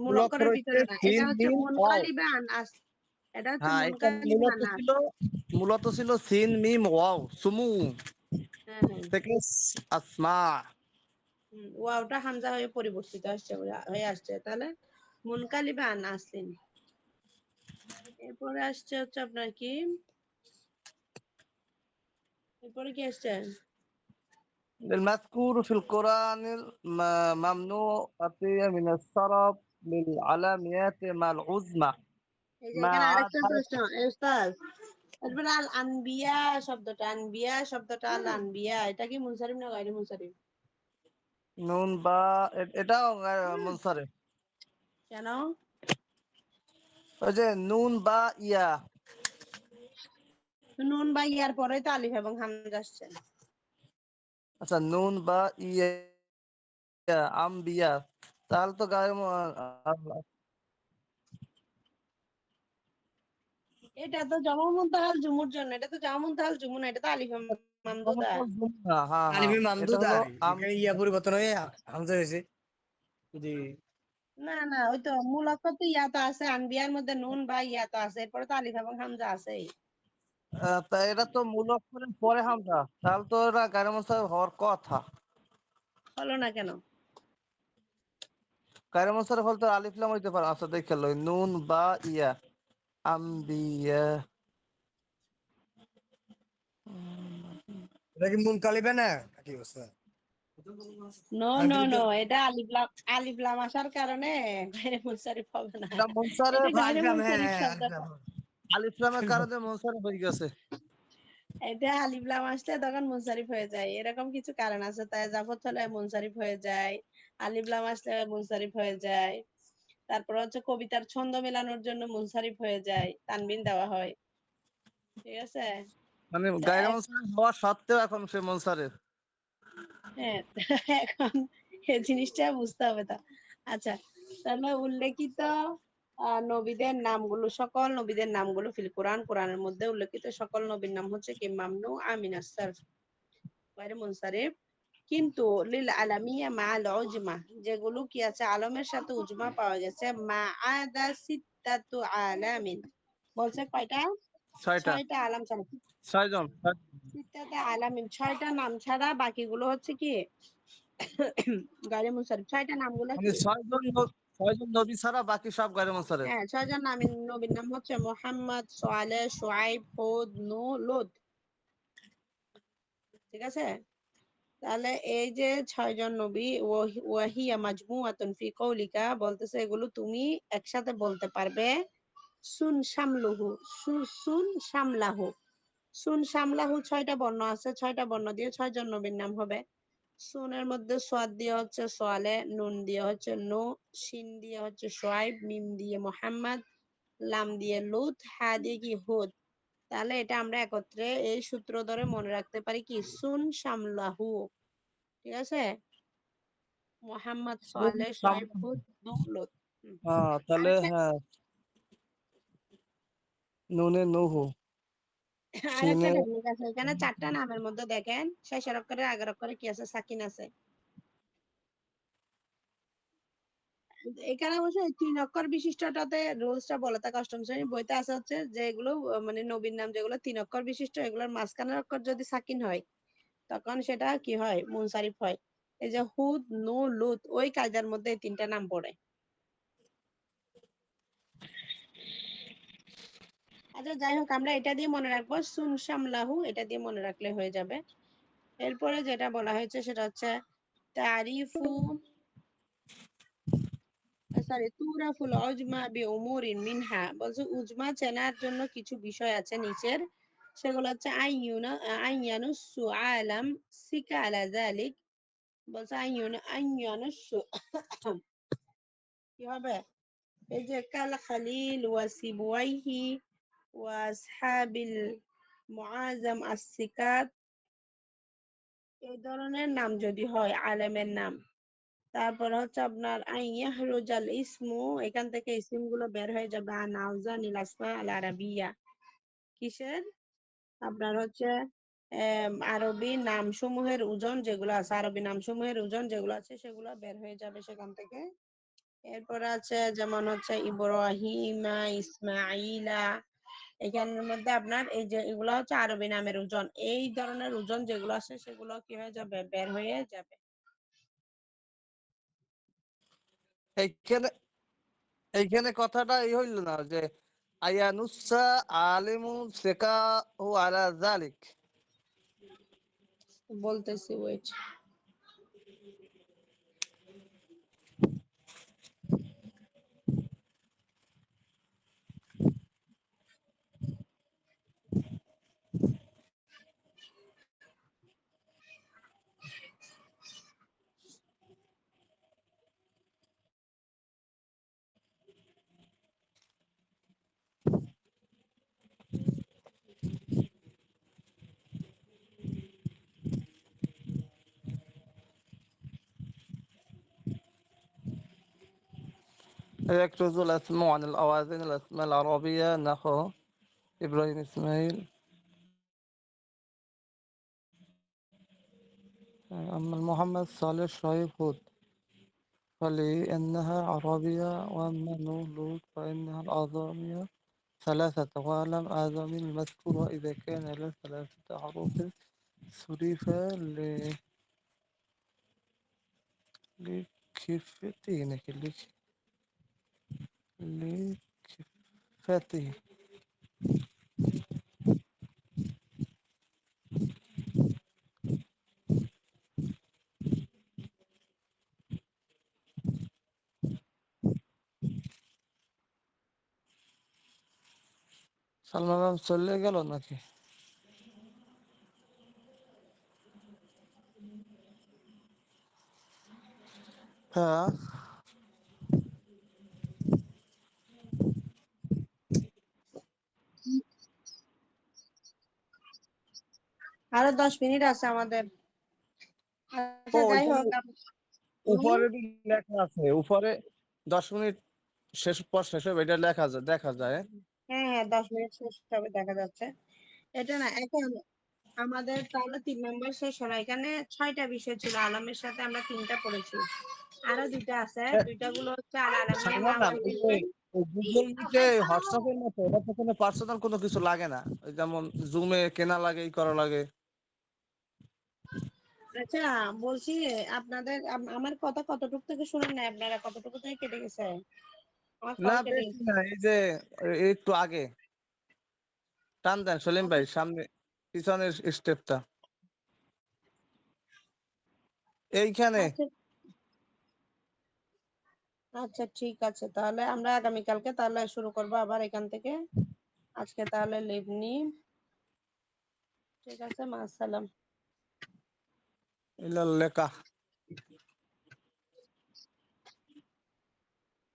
মূল অক্ষর মূলক্ষরের হচ্ছে ভিতরে না, এটা সিন হচ্ছে মিম ওয়াও। মুনকালিবা আনাস। এটা হচ্ছে হ্যাঁ এটা মুনকালিবা মূলত আনাস। ছিল, মূলত ছিল সিন মিম ওয়াও সুমু হ্যাঁ হ্যাঁ। থেকে আসমা। ওয়াওটা হামজা হয়ে পরিবর্তিত আসছে, হয়ে আসছে। তাহলে মুনকালিবা আনাসিন। এরপরে আসছে হচ্ছে আপনার কি, এরপরে কি আসছে? المذكور في القرآن ممنوع من الصرف للعلاميات مع العزمة এই যে مع এখানে عاد আরেকটা حرف প্রশ্ন উস্তাদ। এরপরে আল আনবিয়া শব্দটা, আনবিয়া শব্দটা আল আনবিয়া এটা কি মুনসারিফ না গায়রে মুনসারিফ? নুন বা এটাও মুনসারিফ। কেন? ওই যে নুন বা ইয়া। নুন বা ইয়ার পরে তো আলিফ এবং হামজা আসছে। আচ্ছা নুন বা ইয়া আম্বিয়া, তাহলে তো গায়ে এটা তো জমা মুনতাহাল জুমুর জন্য, এটা তো জমা মুনতাহাল জুমু না, এটা তো আলিফ মামদুদা। হ্যাঁ হ্যাঁ, আলিফে এটা মামদুদা হলো এখানে ইয়া পরিবর্তন হয়ে হামজা হয়েছে। জি। না না, ওই তো মূল অক্ষর তো ইয়া তো আছে, আনবিয়ার মধ্যে নুন বা ইয়া তো আছে, এরপরে তো আলিফ এবং হামজা আছেই। তা এটা তো মূল অক্ষরের পরে হামজা, তাহলে তো এটা গায়ের মুনসারিফ হওয়ার কথা। হলো না কেন? গায়ের মুনসারিফ হলে তো আলিফ লাম হইতে পারে। আচ্ছা দেখে লই, নুন বা ইয়া, আম্বিয়া। এটা কি মুন কালিবে না কি অবস্থা? নো আমি নো নো, তো এটা আলিফ লাম আসার কারণে গায়রে মুনসারিফ হবে না। এটা এটা মুনসারিফ, গায়রে আলিফলাম, হ্যাঁ মুনসারিফ হ্যাঁ শব্দটা, আলিফলাম। আলিফ লামের কারণে মুনসারিফ হয়ে গেছে। এটা আলিফ লাম আসলে তখন মুনসারিফ হয়ে যায়, এরকম কিছু কারণ আছে, তাই জাফত হলে মুনসারিফ হয়ে যায়, আলিফ লাম আসলে মুনসারিফ হয়ে যায়। তারপর হচ্ছে কবিতার ছন্দ মেলানোর জন্য মুনসারিফ হয়ে যায়, তানবিন দেওয়া হয়। ঠিক আছে। মানে তা গায়ের মুনসারিফ হওয়া সত্ত্বেও এখন সে মুনসারিফ। হ্যাঁ, এখন এই জিনিসটা বুঝতে হবে তা। আচ্ছা, তাহলে উল্লেখিত নবীদের নামগুলো, সকল নবীদের নামগুলো ফিল কোরআন, কোরআনের মধ্যে উল্লেখিত সকল নবীর নাম হচ্ছে কি মামনু আমিনাস সারফ, গায়রে মুনসারিফ। কিন্তু লিল আলামিয়া মা আল উজমা, যেগুলো কি আছে আলমের সাথে উজমা পাওয়া গেছে, মা আদা সিত্তাতু আলামিন, বলছে কয়টা? ছয়টা, ছয়টা আলাম ছাড়া। ছয়জন। সিত্তাতু আলামিন, ছয়টা নাম ছাড়া বাকিগুলো হচ্ছে কি গায়রে মুনসারিফ। ছয়টা নামগুলো মানে কি? ছয়জন নবী ছাড়া বাকি সব গায়ের মুনসারিফ। হ্যাঁ, ছয়জন নবীর নাম হচ্ছে মোহাম্মদ, সোয়ালে, সোয়াইব, হুদ, নূহ, লূত। ঠিক আছে। তাহলে এই যে ছয়জন নবী, ওয়াহিয়া মাজমুআতুন ফি কওলিকা, বলতেছে এগুলো তুমি একসাথে বলতে পারবে। সুন শামলুহু, সুন শামলাহু, সুন শামলাহু, ছয়টা বর্ণ আছে, ছয়টা বর্ণ দিয়ে ছয়জন নবীর নাম হবে। সুনের মধ্যে সোয়াদ দিয়ে হচ্ছে সোয়ালে, নুন দিয়ে হচ্ছে নূহ, শিন দিয়ে হচ্ছে সোয়াইব, মিম দিয়ে মোহাম্মদ, লাম দিয়ে লুত, হা দিয়ে কি হুদ। তাহলে এটা আমরা একত্রে এই সূত্র ধরে মনে রাখতে পারি কি সুন শামলাহু। ঠিক আছে। মোহাম্মদ, সোয়ালে, সোয়াইব, হুদ, নূহ, লূত। হুম। তাহলে আরেকটা হ্যাঁ, নুনে নুহু, আরেকটা সিনে। টেকনিক আছে, এখানে চারটা নামের মধ্যে দেখেন শেষের অক্ষরে আগের অক্ষরে কি আছে? সাকিন আছে। এখানে অবশ্য এই তিন অক্ষর বিশিষ্টটাতে রুলসটা বলে থাকে, অষ্টম শ্রেণীর বইতে আছে হচ্ছে যে এগুলো মানে নবীর নাম যেগুলো তিন অক্ষর বিশিষ্ট, এগুলোর মাঝখানের অক্ষর যদি সাকিন হয় তখন সেটা কি হয়? মুনসারিফ হয়। এই যে হুদ, নূহ, লূত, ওই কায়দার মধ্যে এই তিনটা নাম পড়ে। আচ্ছা যাই হোক, আমরা এটা দিয়ে মনে রাখবো, সুন সামলাহু, এটা দিয়ে মনে রাখলে হয়ে যাবে। এরপরে যেটা বলা হয়েছে সেটা হচ্ছে তারিফু, সরি, তুরাফুল উজমা বি উমুরিন মিনহা, বলছে উজমা চেনার জন্য কিছু বিষয় আছে নিচের, সেগুলো হচ্ছে আইয়ানু সুআলাম সিকা আলা যালিক, বলছে আইয়ানু কি হবে? এই যে কাল খালিল ওয়া সিবওয়াইহি ওয়া আসহাবিল মুআজাম as-সিকাত, এই ধরনের নাম যদি হয় আলেমের নাম, তারপর হচ্ছে আপনার আইয়াহরুজাল ইসমু, এখান থেকে ইসিম গুলো বের হয়ে যাবে, আন আউজানিল আসমা আল আরাবিয়া, কিসের? আপনার হচ্ছে আরবি নামসমূহের ওজন যেগুলো আছে, আরবি নামসমূহের ওজন যেগুলো আছে সেগুলো বের হয়ে যাবে সেখান থেকে। এরপর আছে যেমন হচ্ছে ইব্রাহিমা, ইসমাইলা, এখানের মধ্যে আপনার এই যে এগুলো হচ্ছে আরবি নামের ওজন, এই ধরনের ওজন যেগুলো আছে সেগুলো কি হয়ে যাবে? বের হয়ে যাবে। এইখানে এইখানে কথাটা এই হইল না যে আয়ানুসা আলিমু সেকা ও আলা জালিক। বলতেছি, ওয়েট। يكتز الأسماء عن الأوازين الأسماء العربية نحو ইব্রাহিম ইসমাইল أما محمد صالح شعيب هود فلأنها عربية، وأما نوح لوط فإنها الأعظمية ثلاثة. واعلم آدم المذكور إذا كان له ثلاثة حروف صرف لكفتي لكفته. সালমান ম্যাম চলে গেল নাকি? হ্যাঁ, আরো 10 মিনিট আছে আমাদের। ও আচ্ছা যাই ওইখানে হোক হম, উপরে লেখা আছে, উপরে 10 মিনিট শেষ হবে, এটা লেখা যায়, দেখা যায়। হ্যাঁ হ্যাঁ 10 মিনিট শেষ হবে দেখা যাচ্ছে। এটা না এখন আমাদের তাহলে 3 নম্বর শেষ হলো। এখানে 6টা বিষয় ছিল, আলমের সাথে আমরা 3টা পড়েছি, আরো 2টা আছে। এ, 2টা গুলো হচ্ছে আল আলমিয়া সালমান ম্যাম, মাহমুদ ওই যে হোসেন। গুগল মিটে হোয়াটসঅ্যাপের মতো এটা তো কোনো পার্সোনাল কোনো কিছু লাগে না, ওই যেমন জুমে কেনা লাগে, ই করা লাগে। আচ্ছা বলছি, আপনাদের আমার কথা কতটুকু থেকে শুনেন না, আপনারা কতটুকু থেকে কেটে গেছে, আমার না কল কেটে বেশি গেছে। না, এই যে একটু আগে টান দেন সলিম ভাই, সামনে পিছনের স্টেপটা এইখানে। আচ্ছা আচ্ছা ঠিক আছে, তাহলে আমরা আগামীকালকে তাহলে শুরু করবো আবার এখান থেকে। আজকে তাহলে লিভ নি। ঠিক আছে, মা আসসালাম। ইলাল লেখা